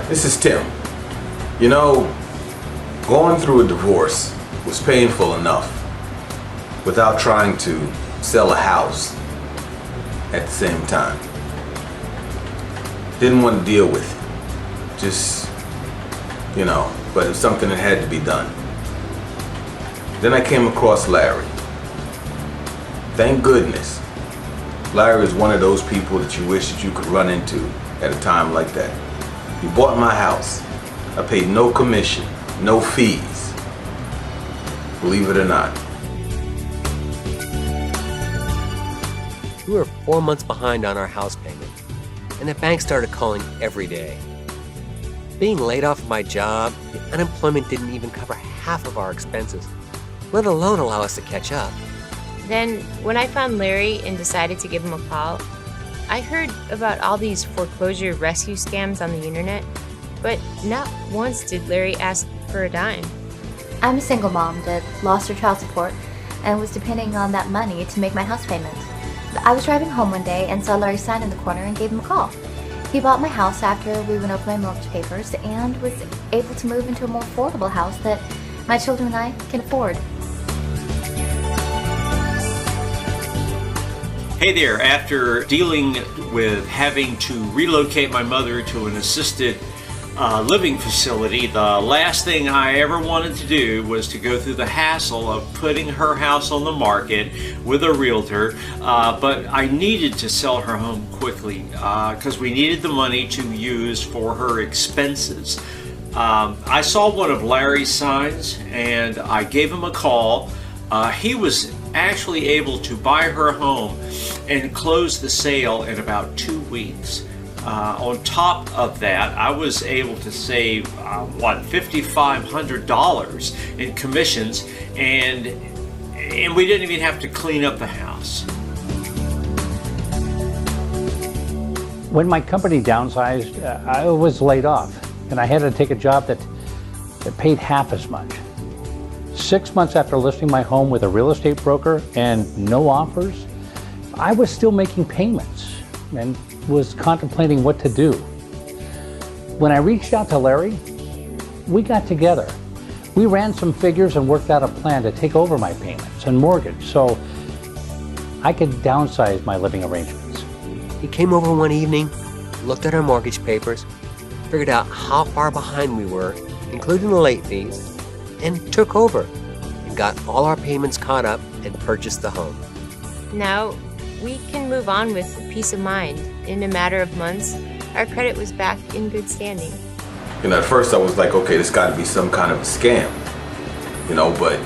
This is Tim. You know, going through a divorce was painful enough without trying to sell a house at the same time. Didn't want to deal with it. Just, but it's something that had to be done. Then I came across Larry. Thank goodness. Larry is one of those people that you wish that you could run into at a time like that. He bought my house. I paid no commission, no fees. Believe it or not. We were 4 months behind on our house payment, and the bank started calling every day. Being laid off my job, the unemployment didn't even cover half of our expenses, let alone allow us to catch up. Then, when I found Larry and decided to give him a call, I heard about all these foreclosure rescue scams on the internet, but not once did Larry ask for a dime. I'm a single mom that lost her child support and was depending on that money to make my house payment. I was driving home one day and saw Larry sign in the corner and gave him a call. He bought my house after we went over my mortgage papers and was able to move into a more affordable house that my children and I can afford. Hey there, after dealing with having to relocate my mother to an assisted living facility, the last thing I ever wanted to do was to go through the hassle of putting her house on the market with a realtor, but I needed to sell her home quickly because we needed the money to use for her expenses. I saw one of Larry's signs and I gave him a call. He was actually able to buy her home and close the sale in about 2 weeks. On top of that, I was able to save $5,500 in commissions, and we didn't even have to clean up the house. When my company downsized, I was laid off, and I had to take a job that paid half as much. 6 months after listing my home with a real estate broker and no offers, I was still making payments and was contemplating what to do. When I reached out to Larry, we got together. We ran some figures and worked out a plan to take over my payments and mortgage so I could downsize my living arrangements. He came over one evening, looked at our mortgage papers, figured out how far behind we were, including the late fees, and took over and got all our payments caught up and purchased the home. Now, we can move on with peace of mind. In a matter of months, our credit was back in good standing. At first I was like, okay, this got to be some kind of a scam, but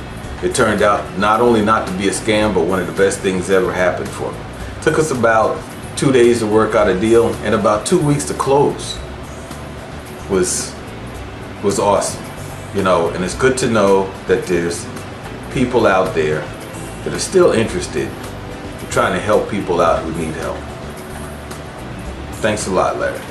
it turned out not only not to be a scam, but one of the best things ever happened for me. It took us about 2 days to work out a deal and about 2 weeks to close. Was awesome. And it's good to know that there's people out there that are still interested in trying to help people out who need help. Thanks a lot, Larry.